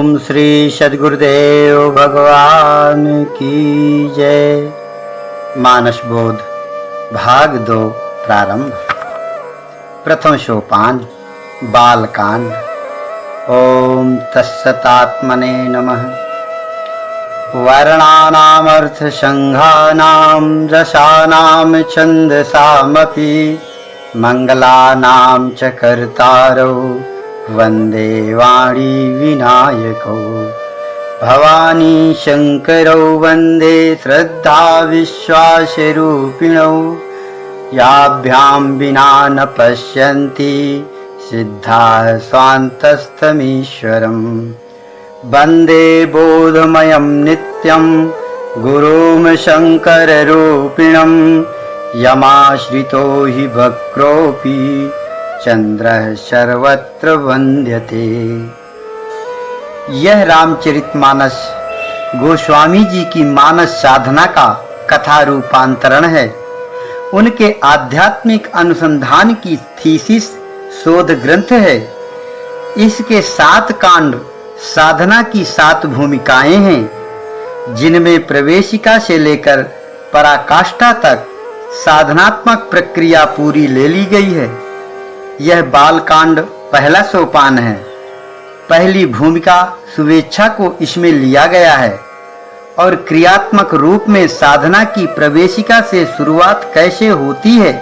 ओम श्री सद्गुरुदेव भगवान की जय। मानस बोध भाग 2 प्रारंभ। प्रथम सोपान बालकांड। ओम तत्सतात्मने नमः। वर्णानामर्थ संघानां रसानां छन्दसामपि मंगलानां च कर्तारौ वन्दे वाणी विनायकौ। भवानी शंकरौ वन्दे श्रद्धा विश्वासरूपिणौ। याभ्यां विना न पश्यन्ति सिद्धाः स्वान्तस्थमीश्वरम्। वन्दे बोधमयं नित्यं गुरुं शंकररूपिणं। यमाश्रितो हि वक्रोऽपि चंद्रः सर्वत्र वन्द्यते। यह रामचरितमानस गोस्वामी जी की मानस साधना का कथा रूपांतरण है। उनके आध्यात्मिक अनुसंधान की थीसिस शोध ग्रंथ है। इसके 7 कांड साधना की 7 भूमिकाएं हैं, जिनमें प्रवेशिका से लेकर पराकाष्ठा तक साधनात्मक प्रक्रिया पूरी ले ली गई है। यह बालकांड पहला सोपान है। पहली भूमिका शुभेच्छा को इसमें लिया गया है और क्रियात्मक रूप में साधना की प्रवेशिका से शुरुआत कैसे होती है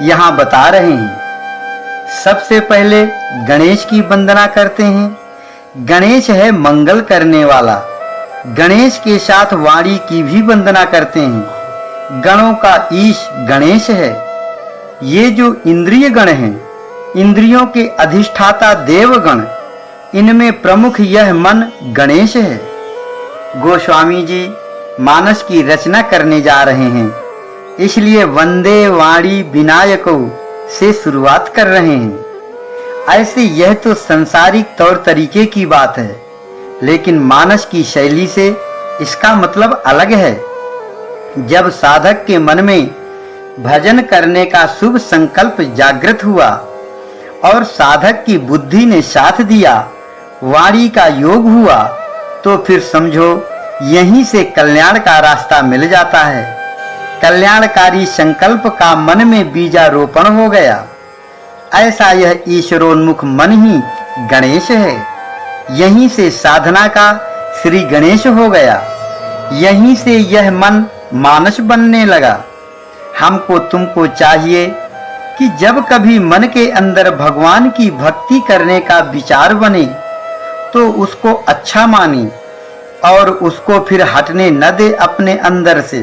यहाँ बता रहे हैं। सबसे पहले गणेश की वंदना करते हैं। गणेश है मंगल करने वाला। गणेश के साथ वाणी की भी वंदना करते हैं। गणों का ईश गणेश है। ये जो इंद्रिय गण हैं, इंद्रियों के अधिष्ठाता देवगण, इनमें प्रमुख यह मन गणेश है। गोस्वामी जी मानस की रचना करने जा रहे हैं, इसलिए वंदे वाणी विनायकौ से शुरुआत कर रहे हैं। ऐसे यह तो संसारिक तौर तरीके की बात है, लेकिन मानस की शैली से इसका मतलब अलग है। जब साधक के मन में भजन करने का शुभ संकल्प जागृत हुआ और साधक की बुद्धि ने साथ दिया, वाणी का योग हुआ, तो फिर समझो यहीं से कल्याण का रास्ता मिल जाता है। कल्याणकारी संकल्प का मन में बीजारोपण हो गया। ऐसा यह ईश्वरोन्मुख मन ही गणेश है। यहीं से साधना का श्री गणेश हो गया। यहीं से यह मन मानस बनने लगा। हमको तुमको चाहिए कि जब कभी मन के अंदर भगवान की भक्ति करने का विचार बने तो उसको अच्छा माने और उसको फिर हटने न दे अपने अंदर से,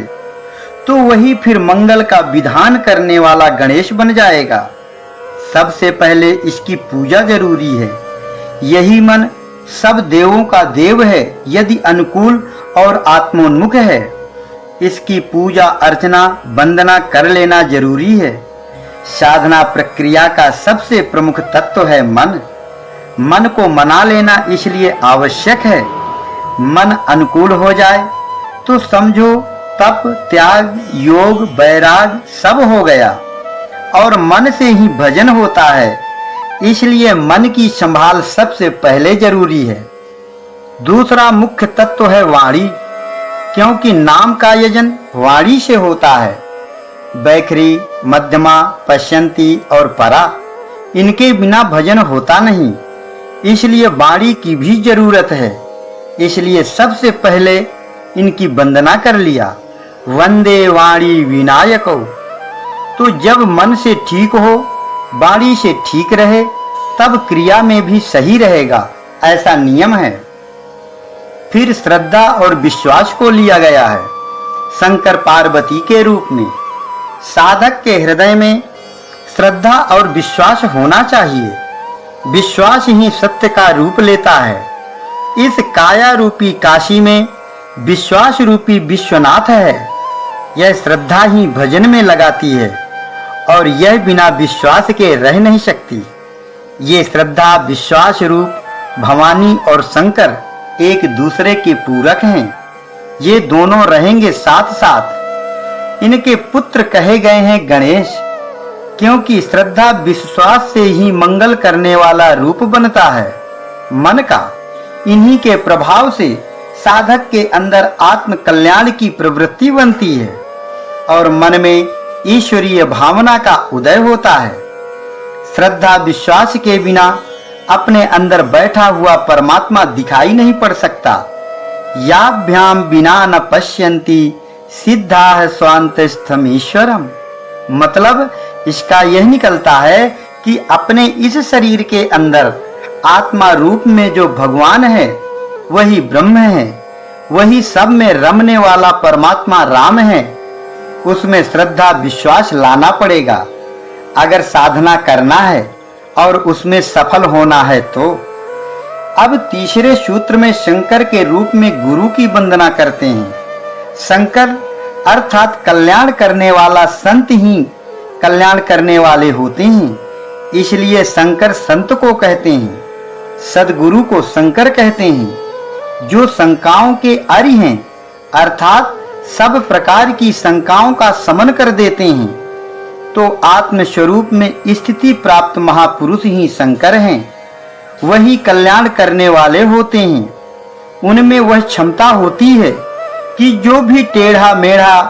तो वही फिर मंगल का विधान करने वाला गणेश बन जाएगा। सबसे पहले इसकी पूजा जरूरी है। यही मन सब देवों का देव है, यदि अनुकूल और आत्मोन्मुख है। इसकी पूजा अर्चना वंदना कर लेना जरूरी है। साधना प्रक्रिया का सबसे प्रमुख तत्व है मन। मन को मना लेना इसलिए आवश्यक है। मन अनुकूल हो जाए तो समझो तप, त्याग, योग, वैराग सब हो गया और मन से ही भजन होता है। इसलिए मन की संभाल सबसे पहले जरूरी है। दूसरा मुख्य तत्व है वाणी, क्योंकि नाम का यजन वाणी से होता है। बैखरी, मध्यमा, पश्यंती और परा, इनके बिना भजन होता नहीं। इसलिए वाणी की भी जरूरत है। इसलिए सबसे पहले इनकी वंदना कर लिया। वंदे वाणी विनायकौ। तो जब मन से ठीक हो, वाणी से ठीक रहे, तब क्रिया में भी सही रहेगा, ऐसा नियम है। फिर श्रद्धा और विश्वास को लिया गया है शंकर पार्वती के रूप में। साधक के हृदय में श्रद्धा और विश्वास होना चाहिए। विश्वास ही सत्य का रूप लेता है। इस काया रूपी काशी में विश्वास रूपी विश्वनाथ है। यह श्रद्धा ही भजन में लगाती है और यह बिना विश्वास के रह नहीं सकती। ये श्रद्धा विश्वास रूप भवानी और शंकर एक दूसरे के पूरक हैं। ये दोनों रहेंगे साथ साथ। इनके पुत्र कहे गए हैं गणेश, क्योंकि श्रद्धा विश्वास से ही मंगल करने वाला रूप बनता है मन का। इन्हीं के प्रभाव से साधक के अंदर आत्म कल्याण की प्रवृत्ति बनती है और मन में ईश्वरीय भावना का उदय होता है। श्रद्धा विश्वास के बिना अपने अंदर बैठा हुआ परमात्मा दिखाई नहीं पड़ सकता। याभ्याम बिना न पश्यन्ति सिद्धा स्वांतस्थम ईश्वरम। मतलब इसका यह निकलता है कि अपने इस शरीर के अंदर आत्मा रूप में जो भगवान है वही ब्रह्म है, वही सब में रमने वाला परमात्मा राम है। उसमें श्रद्धा विश्वास लाना पड़ेगा अगर साधना करना है और उसमें सफल होना है तो। अब तीसरे सूत्र में शंकर के रूप में गुरु की वंदना करते हैं। शंकर अर्थात कल्याण करने वाला संत ही कल्याण करने वाले होते हैं, इसलिए शंकर संत को कहते हैं। सद्गुरु को शंकर कहते हैं, जो शंकाओं के आर्य हैं, अर्थात सब प्रकार की शंकाओं का शमन कर देते हैं। तो आत्म स्वरूप में स्थिति प्राप्त महापुरुष ही शंकर हैं, वही कल्याण करने वाले होते हैं। उनमें वह क्षमता होती है कि जो भी टेढ़ा मेढ़ा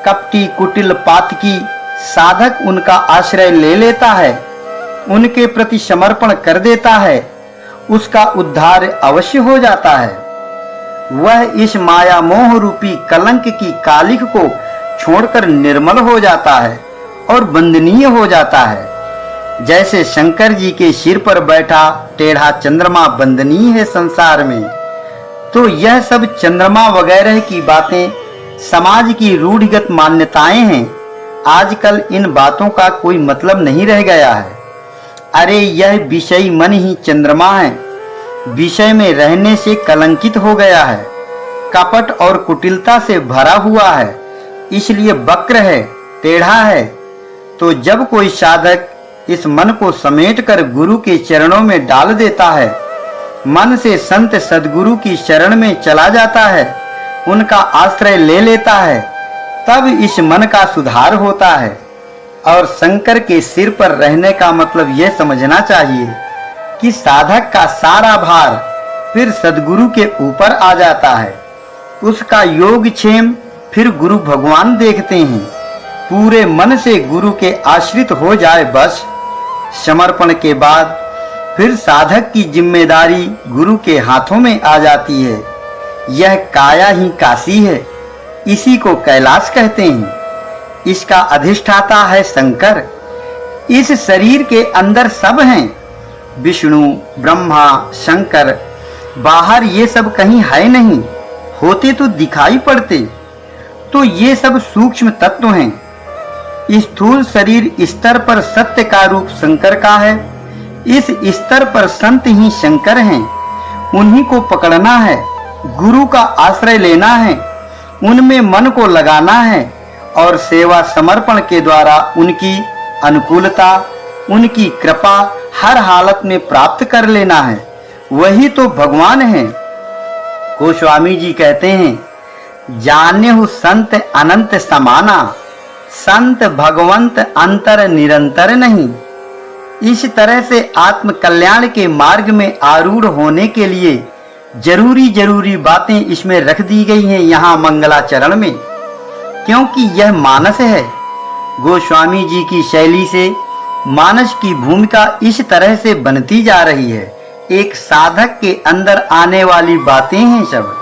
कपटी कुटिल पातकी साधक उनका आश्रय ले लेता है, उनके प्रति समर्पण कर देता है, उसका उद्धार अवश्य हो जाता है। वह इस माया मोह रूपी कलंक की कालिख को छोड़कर निर्मल हो जाता है और वंदनीय हो जाता है। जैसे शंकर जी के सिर पर बैठा टेढ़ा चंद्रमा वंदनीय है संसार में, तो यह सब चंद्रमा वगैरह की बातें समाज की रूढ़िगत मान्यताएं हैं। आजकल इन बातों का कोई मतलब नहीं रह गया है। अरे यह विषय मन ही चंद्रमा है, विषय में रहने से कलंकित हो गया है, कपट और कुटिलता से भरा हुआ है, इसलिए वक्र है, टेढ़ा है। तो जब कोई साधक इस मन को समेटकर गुरु के चरणों में डाल देता है, मन से संत सद्गुरु की शरण में चला जाता है, उनका आश्रय ले लेता है, तब इस मन का सुधार होता है। और शंकर के सिर पर रहने का मतलब यह समझना चाहिए कि साधक का सारा भार फिर सद्गुरु के ऊपर आ जाता है। उसका योगक्षेम फिर गुरु भगवान देखते हैं। पूरे मन से गुरु के आश्रित हो जाए बस। समर्पण के बाद फिर साधक की जिम्मेदारी गुरु के हाथों में आ जाती है। यह काया ही काशी है, इसी को कैलाश कहते हैं। इसका अधिष्ठाता है शंकर। इस शरीर के अंदर सब हैं, विष्णु ब्रह्मा शंकर। बाहर ये सब कहीं है नहीं, होते तो दिखाई पड़ते। तो ये सब सूक्ष्म तत्व हैं। स्थूल शरीर स्तर पर सत्य का रूप शंकर का है। इस स्तर पर संत ही शंकर हैं, उन्हीं को पकड़ना है, गुरु का आश्रय लेना है, उनमें मन को लगाना है और सेवा समर्पण के द्वारा उनकी अनुकूलता, उनकी कृपा हर हालत में प्राप्त कर लेना है। वही तो भगवान है। गोस्वामी जी कहते हैं, जान्यहु संत अनंत समाना, संत भगवंत अंतर निरंतर नहीं। इस तरह से आत्म कल्याण के मार्ग में आरूढ़ होने के लिए जरूरी बातें इसमें रख दी गई हैं यहाँ मंगलाचरण में, क्योंकि यह मानस है। गोस्वामी जी की शैली से मानस की भूमिका इस तरह से बनती जा रही है। एक साधक के अंदर आने वाली बातें हैं सब।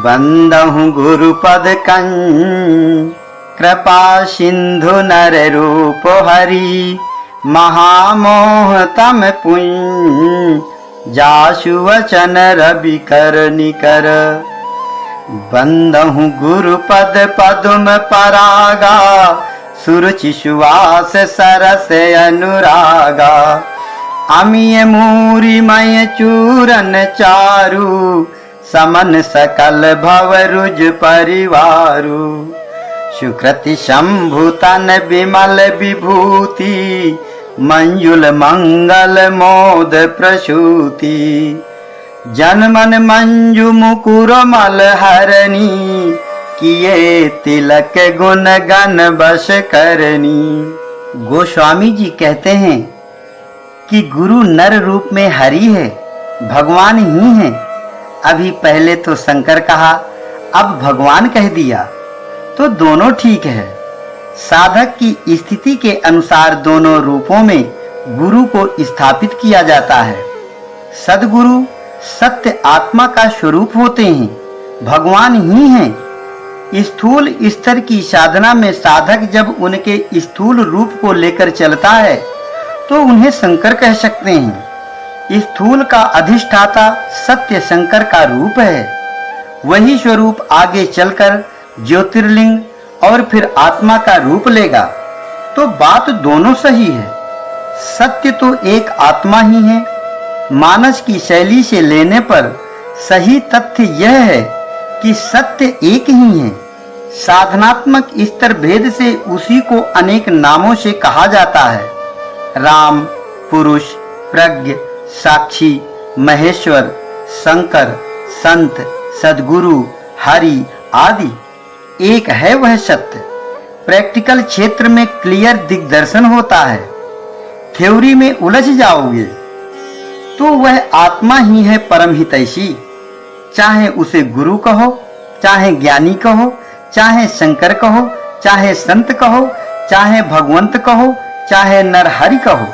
बंदहु गुरुपद कंज कृपा सिंधु नर रूप हरि, महामोह तम पुंज जासु वचन रवि कर निकर। बंदहु गुरुपद पदुम परागा, सुरुचि सुवास सरस अनुरागा। अमिय मूरी मय चूरन चारु, समन सकल भव रुज परिवारु। सुकृति शंभु तन विमल विभूति, मंजुल मंगल मोद प्रसूति। जनमन मंजु मुकुर मल हरणी, किए तिलक गुण गण बस करनी। गोस्वामी जी कहते हैं कि गुरु नर रूप में हरि है, भगवान ही हैं। अभी पहले तो शंकर कहा, अब भगवान कह दिया, तो दोनों ठीक है। साधक की स्थिति के अनुसार दोनों रूपों में गुरु को स्थापित किया जाता है। सद्गुरु सत्य आत्मा का स्वरूप होते हैं, भगवान ही हैं। स्थूल स्तर की साधना में साधक जब उनके स्थूल रूप को लेकर चलता है तो उन्हें शंकर कह सकते हैं। स्थूल का अधिष्ठाता सत्य शंकर का रूप है। वही स्वरूप आगे चलकर ज्योतिर्लिंग और फिर आत्मा का रूप लेगा। तो बात दोनों सही है। सत्य तो एक आत्मा ही है। मानस की शैली से लेने पर सही तथ्य यह है कि सत्य एक ही है। साधनात्मक स्तर भेद से उसी को अनेक नामों से कहा जाता है। राम, पुरुष, प्रज्ञ, साक्षी, महेश्वर, शंकर, संत, सद्गुरु, हरि आदि। एक है वह सत्य। प्रैक्टिकल क्षेत्र में क्लियर दिग्दर्शन होता है। थ्योरी में उलझ जाओगे तो वह आत्मा ही है परम हितैषी। चाहे उसे गुरु कहो, चाहे ज्ञानी कहो, चाहे शंकर कहो, चाहे संत कहो, चाहे भगवंत कहो, चाहे नरहरि कहो,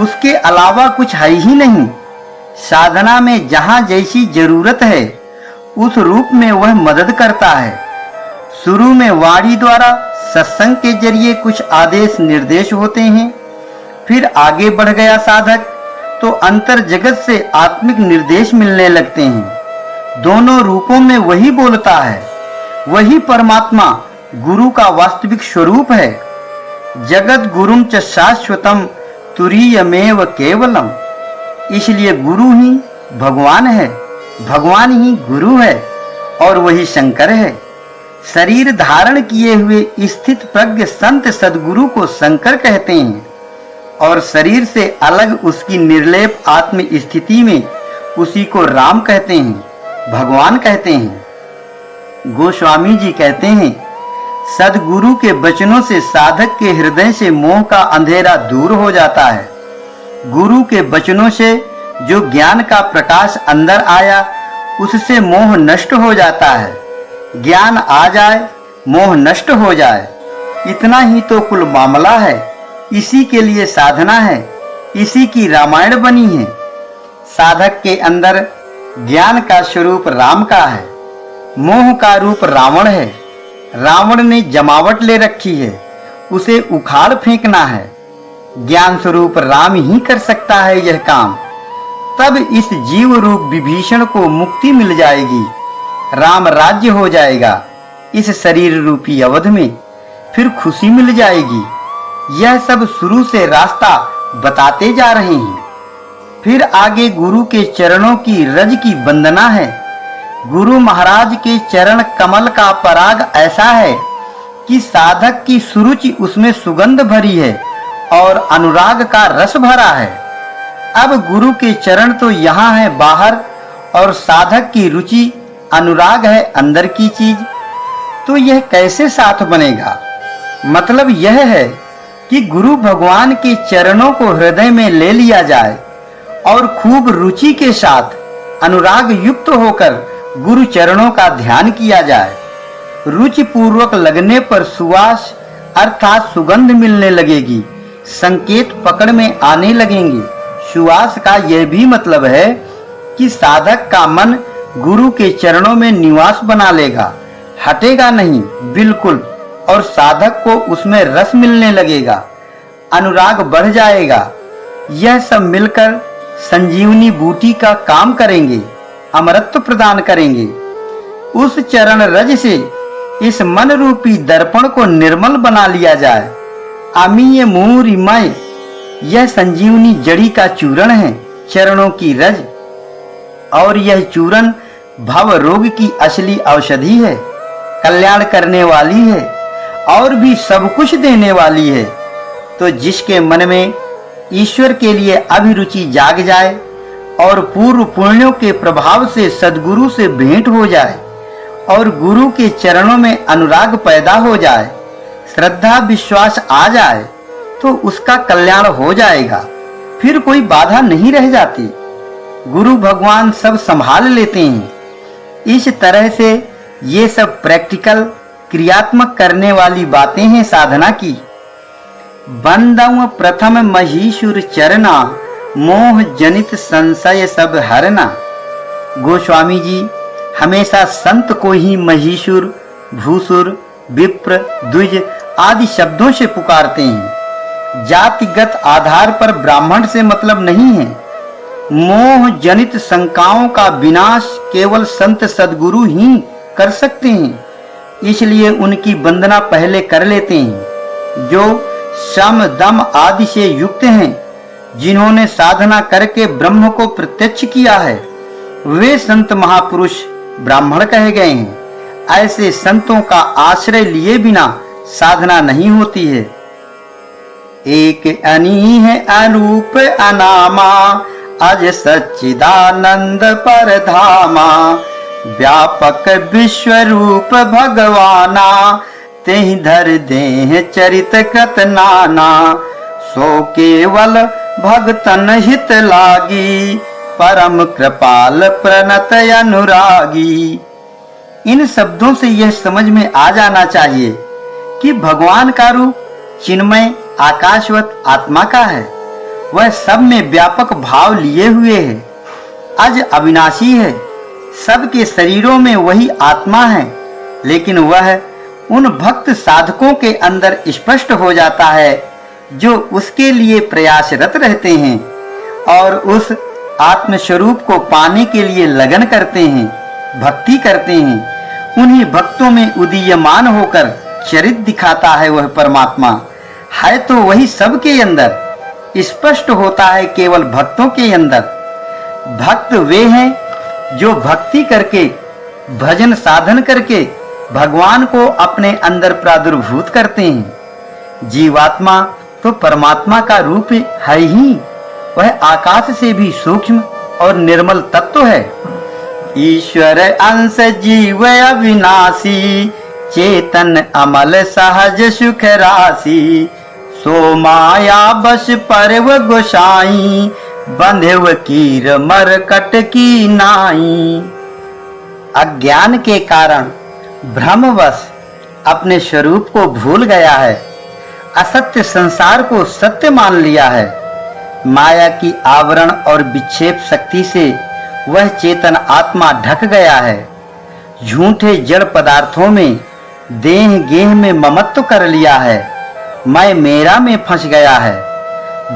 उसके अलावा कुछ है ही नहीं। साधना में जहां जैसी जरूरत है उस रूप में वह मदद करता है। शुरू में वाणी द्वारा सत्संग के जरिए कुछ आदेश निर्देश होते हैं। फिर आगे बढ़ गया साधक तो अंतर जगत से आत्मिक निर्देश मिलने लगते हैं। दोनों रूपों में वही बोलता है। वही परमात्मा गुरु का वास्तविक स्वरूप है। जगत गुरुम च शाश्वतम तुरीयमेव केवलम। इसलिए गुरु ही भगवान है, भगवान ही गुरु है और वही शंकर है। शरीर धारण किए हुए स्थित प्रज्ञ संत सद्गुरु को शंकर कहते हैं और शरीर से अलग उसकी निर्लेप आत्म स्थिति में उसी को राम कहते हैं, भगवान कहते हैं। गोस्वामी जी कहते हैं, सद्गुरु के वचनों से साधक के हृदय से मोह का अंधेरा दूर हो जाता है। गुरु के वचनों से जो ज्ञान का प्रकाश अंदर आया उससे मोह नष्ट हो जाता है। ज्ञान आ जाए, मोह नष्ट हो जाए, इतना ही तो कुल मामला है। इसी के लिए साधना है, इसी की रामायण बनी है। साधक के अंदर ज्ञान का स्वरूप राम का है, मोह का रूप रावण है। रावण ने जमावट ले रखी है, उसे उखाड़ फेंकना है। ज्ञान स्वरूप राम ही कर सकता है यह काम। तब इस जीव रूप विभीषण को मुक्ति मिल जाएगी, राम राज्य हो जाएगा इस शरीर रूपी अवध में, फिर खुशी मिल जाएगी। यह सब शुरू से रास्ता बताते जा रहे हैं। फिर आगे गुरु के चरणों की रज की वंदना है। गुरु महाराज के चरण कमल का पराग ऐसा है कि साधक की सुरुचि उसमें सुगंध भरी है और अनुराग का रस भरा है। अब गुरु के चरण तो यहाँ है बाहर और साधक की रुचि अनुराग है अंदर की चीज। तो यह कैसे साथ बनेगा? मतलब यह है कि गुरु भगवान के चरणों को हृदय में ले लिया जाए और खूब रुचि के साथ अनुराग युक्त होकर गुरु चरणों का ध्यान किया जाए। रुचि पूर्वक लगने पर सुवास अर्थात सुगंध मिलने लगेगी, संकेत पकड़ में आने लगेंगे। सुवास का यह भी मतलब है कि साधक का मन गुरु के चरणों में निवास बना लेगा, हटेगा नहीं बिल्कुल, और साधक को उसमें रस मिलने लगेगा, अनुराग बढ़ जाएगा। यह सब मिलकर संजीवनी बूटी का काम करेंगे, अमरत्व प्रदान करेंगे। उस चरण रज से इस मन रूपी दर्पण को निर्मल बना लिया जाए। अमीय मूरिमय, यह संजीवनी जड़ी का चूर्ण है, चरणों की रज। और यह चूर्ण भव रोग की असली औषधि है, कल्याण करने वाली है और भी सब कुछ देने वाली है। तो जिसके मन में ईश्वर के लिए अभिरुचि जाग जाए और पूर्व पुण्यों के प्रभाव से सद्गुरु से भेंट हो जाए और गुरु के चरणों में अनुराग पैदा हो जाए, श्रद्धा विश्वास आ जाए, तो उसका कल्याण हो जाएगा। फिर कोई बाधा नहीं रह जाती। गुरु भगवान सब संभाल लेते हैं। इस तरह से ये सब प्रैक्टिकल क्रियात्मक करने वाली बातें हैं साधना की। बंदव प्रथम महीशुर चरना, मोह जनित संशय सब हरना। गोस्वामी जी हमेशा संत को ही महीशुर, भूसुर, विप्र, द्विज आदि शब्दों से पुकारते हैं। जातिगत आधार पर ब्राह्मण से मतलब नहीं है। मोह जनित शंकाओं का विनाश केवल संत सद्गुरु ही कर सकते हैं, इसलिए उनकी वंदना पहले कर लेते हैं। जो शम दम आदि से युक्त हैं, जिन्होंने साधना करके ब्रह्म को प्रत्यक्ष किया है, वे संत महापुरुष ब्राह्मण कहे गए हैं। ऐसे संतों का आश्रय लिए बिना साधना नहीं होती है। एक अनी है अरूप अनामा, अज सच्चिदानंद परधामा। व्यापक विश्व रूप भगवाना, तेहि धर देह चरित कृत नाना। सो केवल भगतन हित लागी, परम कृपाल प्रणत अनुरागी। इन शब्दों से यह समझ में आ जाना चाहिए कि भगवान का रूप चिन्मय आकाशवत आत्मा का है। वह सब में व्यापक भाव लिए हुए है, अज अविनाशी है। सबके शरीरों में वही आत्मा है, लेकिन वह उन भक्त साधकों के अंदर स्पष्ट हो जाता है जो उसके लिए प्रयासरत रहते हैं और उस आत्म स्वरूप को पाने के लिए लगन करते हैं, भक्ति करते हैं। उन्हीं भक्तों में उदीयमान होकर चरित दिखाता है वह परमात्मा है, तो वही सबके अंदर स्पष्ट होता है, केवल भक्तों के अंदर। भक्त वे हैं जो भक्ति करके, भजन साधन करके भगवान को अपने अंदर प्रादुर्भूत करते हैं। जीवात्मा तो परमात्मा का रूप है ही, वह आकाश से भी सूक्ष्म और निर्मल तत्व है। ईश्वर अंश जीव अविनाशी, चेतन अमल सहज सुख राशि। सो माया बस परव गोसाई, बंधेव कीर मरकट की नाई। अज्ञान के कारण भ्रमवश अपने स्वरूप को भूल गया है, असत्य संसार को सत्य मान लिया है। माया की आवरण और विक्षेप शक्ति से वह चेतन आत्मा ढक गया है। झूठे जड़ पदार्थों में देह गेह में ममत्व कर लिया है, मैं मेरा में फंस गया है।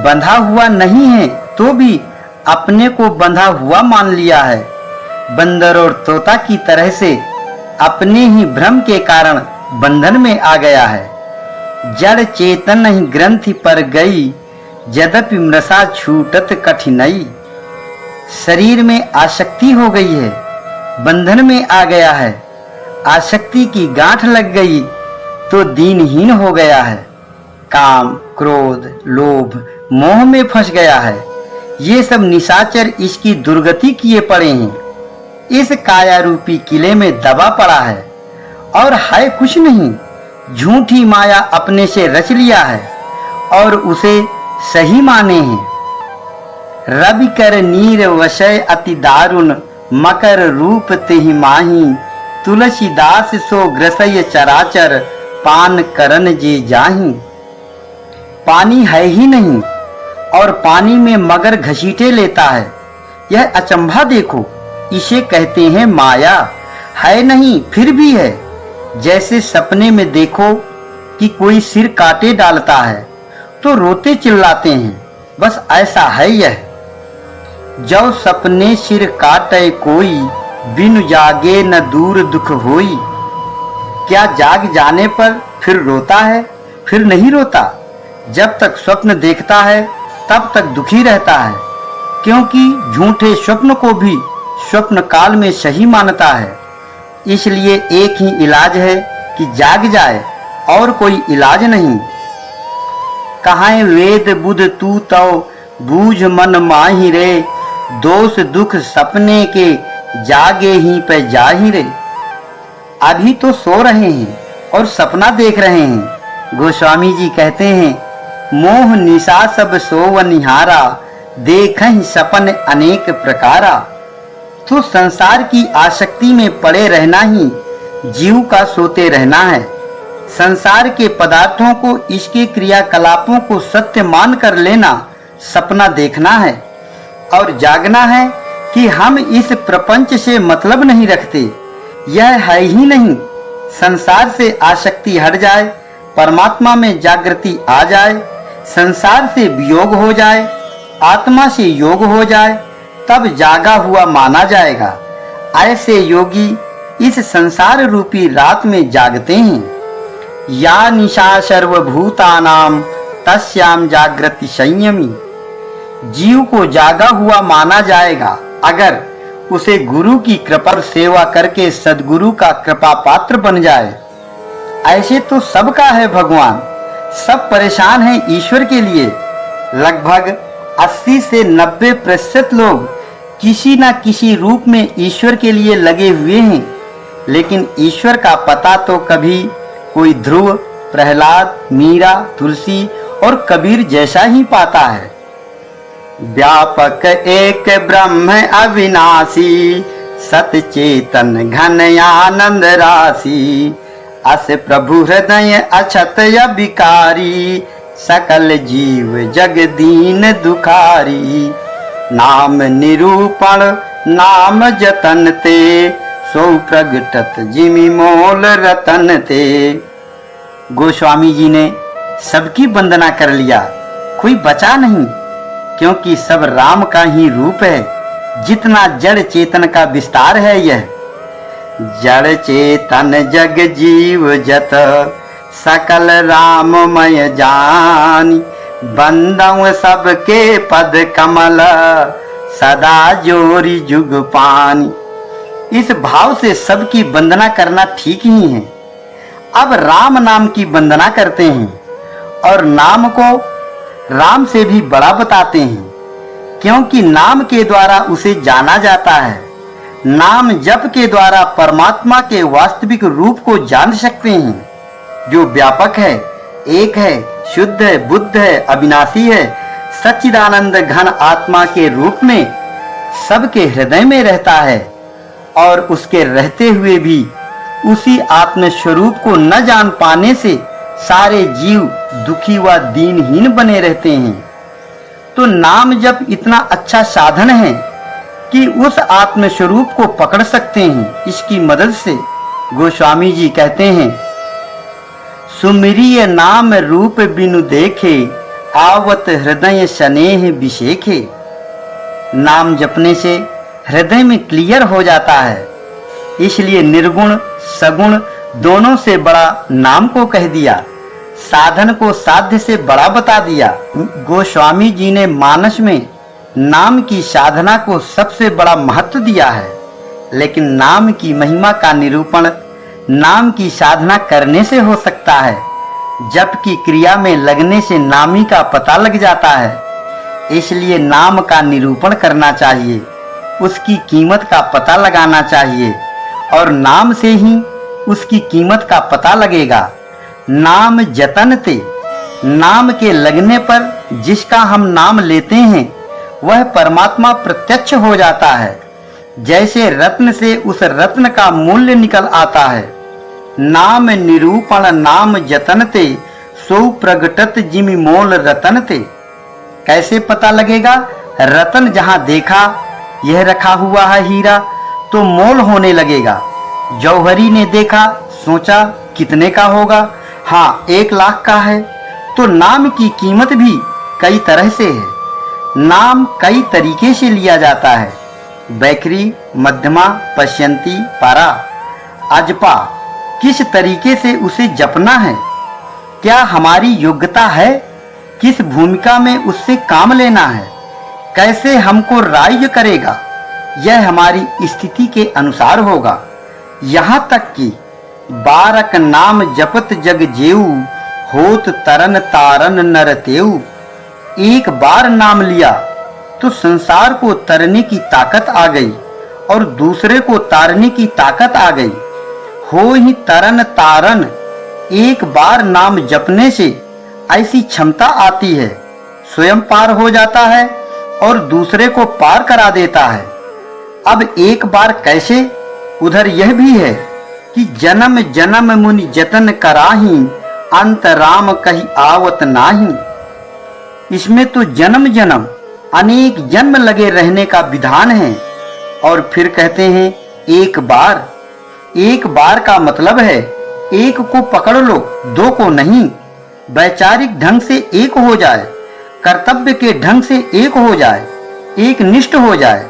बंधा हुआ नहीं है तो भी अपने को बंधा हुआ मान लिया है। बंदर और तोता की तरह से अपने ही भ्रम के कारण बंधन में आ गया है। जड़ चेतन ही ग्रंथि पर गई, यद्यपि मृषा छूटत कठिनाई। शरीर में आसक्ति हो गई है, बंधन में आ गया है। आसक्ति की गांठ लग गई तो दीनहीन हो गया है। काम, क्रोध, लोभ, मोह में फंस गया है। ये सब निशाचर इसकी दुर्गति किए पड़े हैं। इस काया रूपी किले में दबा पड़ा है और है कुछ नहीं। झूठी माया अपने से रच लिया है और उसे सही माने हैं। रवि कर नीर वशय अति दारुण, मकर रूप तेहि माही। तुलसीदास सो ग्रसय चराचर, पान करन जे जाही। पानी है ही नहीं और पानी में मगर घसीटे लेता है। यह अचंभा देखो, इसे कहते हैं माया। है नहीं फिर भी है। जैसे सपने में देखो कि कोई सिर काटे डालता है तो रोते चिल्लाते हैं, बस ऐसा है यह। जो सपने सिर काटे कोई, बिनु जागे न दूर दुख होई। क्या जाग जाने पर फिर रोता है? फिर नहीं रोता। जब तक स्वप्न देखता है तब तक दुखी रहता है, क्योंकि झूठे स्वप्न को भी स्वप्न काल में सही मानता है। इसलिए एक ही इलाज है कि जाग जाए, और कोई इलाज नहीं। कहां वेद बुध तू तो बूझ मन माही रे। दोष दुख सपने के जागे ही पे जाही रे। अभी तो सो रहे हैं और सपना देख रहे हैं। गोस्वामी जी कहते हैं, मोह निशा सब सोव निहारा, देखहि सपन अनेक प्रकारा। तो संसार की आसक्ति में पड़े रहना ही जीव का सोते रहना है। संसार के पदार्थों को, इसके क्रियाकलापों को सत्य मान कर लेना सपना देखना है। और जागना है कि हम इस प्रपंच से मतलब नहीं रखते, यह है ही नहीं। संसार से आसक्ति हट जाए, परमात्मा में जागृति आ जाए, संसार से वियोग हो जाए, आत्मा से योग हो जाए, तब जागा हुआ माना जाएगा। ऐसे योगी इस संसार रूपी रात में जागते हैं। या निशा सर्वभूतानाम तस्याम जागृति संयमी। जीव को जागा हुआ माना जाएगा अगर उसे गुरु की कृपा सेवा करके सद्गुरु का कृपा पात्र बन जाए। ऐसे तो सबका है भगवान, सब परेशान हैं ईश्वर के लिए। लगभग 80 से 90% लोग किसी न किसी रूप में ईश्वर के लिए लगे हुए हैं, लेकिन ईश्वर का पता तो कभी कोई ध्रुव, प्रहलाद, मीरा, तुलसी और कबीर जैसा ही पाता है। व्यापक एक ब्रह्म अविनाशी, सतचेतन घन आनंद राशि। अस प्रभु हृदय अछत विकारी, सकल जीव जग दीन दुखारी। नाम निरूपण नाम जतन ते, सो प्रगटत जिमि मोल रतन ते। गोस्वामी जी ने सबकी वंदना कर लिया, कोई बचा नहीं, क्योंकि सब राम का ही रूप है। जितना जड़ चेतन का विस्तार है यह। जड़ चेतन जग जीव जत, सकल राममय जानी। बंदव सबके पद कमल, सदा जोरी जुग पानी। इस भाव से सबकी वंदना करना ठीक ही है। अब राम नाम की वंदना करते हैं और नाम को राम से भी बड़ा बताते हैं, क्योंकि नाम के द्वारा उसे जाना जाता है। नाम जप के द्वारा परमात्मा के वास्तविक रूप को जान सकते हैं, जो व्यापक है, एक है, शुद्ध है, बुद्ध है, अविनाशी है, सच्चिदानंद घन आत्मा के रूप में सबके हृदय में रहता है। और उसके रहते हुए भी उसी आत्म स्वरूप को न जान पाने से सारे जीव दुखी व दीनहीन बने रहते हैं। तो नाम जप इतना अच्छा साधन है कि उस आत्म स्वरूप को पकड़ सकते हैं। इसकी मदद से गोस्वामी जी कहते हैं, सुमिरिय नाम रूप बिनु देखे, आवत हृदय स्नेह विशेखे। नाम जपने से हृदय में क्लियर हो जाता है, इसलिए निर्गुण सगुण दोनों से बड़ा नाम को कह दिया, साधन को साध्य से बड़ा बता दिया। गोस्वामी जी ने मानस में नाम की साधना को सबसे बड़ा महत्व दिया है, लेकिन नाम की महिमा का निरूपण नाम की साधना करने से हो सकता है। जप की क्रिया में लगने से नामी का पता लग जाता है, इसलिए नाम का निरूपण करना चाहिए, उसकी कीमत का पता लगाना चाहिए, और नाम से ही उसकी कीमत का पता लगेगा। नाम जतन ते, नाम के लगने पर जिसका हम नाम लेते हैं वह परमात्मा प्रत्यक्ष हो जाता है। जैसे रत्न से उस रत्न का मूल्य निकल आता है। नाम निरूपण नाम जतन ते, सो प्रगटत जिमि मोल रतन ते। कैसे पता लगेगा? रतन जहां देखा यह रखा हुआ है हीरा, तो मोल होने लगेगा। जौहरी ने देखा, सोचा कितने का होगा, हाँ 1 लाख का है। तो नाम की कीमत भी कई तरह से है। नाम कई तरीके से लिया जाता है। बैकरी, मध्यमा, पश्यंती, पारा, अजपा। किस तरीके से उसे जपना है, क्या हमारी योग्यता है, किस भूमिका में उससे काम लेना है, कैसे हमको राज्य करेगा, यह हमारी स्थिति के अनुसार होगा। यहाँ तक कि बारक नाम जपत जग जेऊ, होत तरन तारन नर तेऊ। एक बार नाम लिया तो संसार को तरने की ताकत आ गई और दूसरे को तारने की ताकत आ गई। हो ही तरन तारन। एक बार नाम जपने से ऐसी क्षमता आती है, स्वयं पार हो जाता है और दूसरे को पार करा देता है। अब एक बार कैसे? उधर यह भी है कि जन्म जन्म मुनि जतन कराही, अंत राम कही आवत नाही। इसमें तो जन्म जन्म अनेक जन्म लगे रहने का विधान है। और फिर कहते हैं एक बार। एक बार का मतलब है एक को पकड़ लो, दो को नहीं। वैचारिक ढंग से एक हो जाए, कर्तव्य के ढंग से एक हो जाए, एक निष्ठ हो जाए,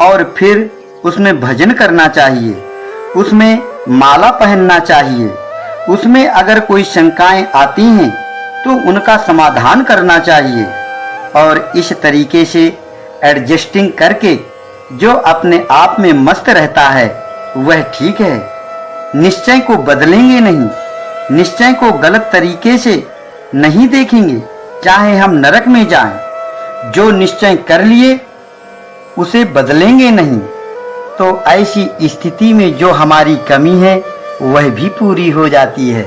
और फिर उसमें भजन करना चाहिए, उसमें माला पहनना चाहिए। उसमें अगर कोई शंकाएं आती हैं तो उनका समाधान करना चाहिए। और इस तरीके से एडजस्टिंग करके जो अपने आप में मस्त रहता है वह ठीक है। निश्चय को बदलेंगे नहीं, निश्चय को गलत तरीके से नहीं देखेंगे, चाहे हम नरक में जाएं। जो निश्चय कर लिए उसे बदलेंगे नहीं, तो ऐसी स्थिति में जो हमारी कमी है वह भी पूरी हो जाती है।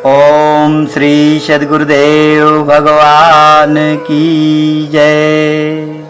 ओम श्री सद्गुरुदेव भगवान की जय।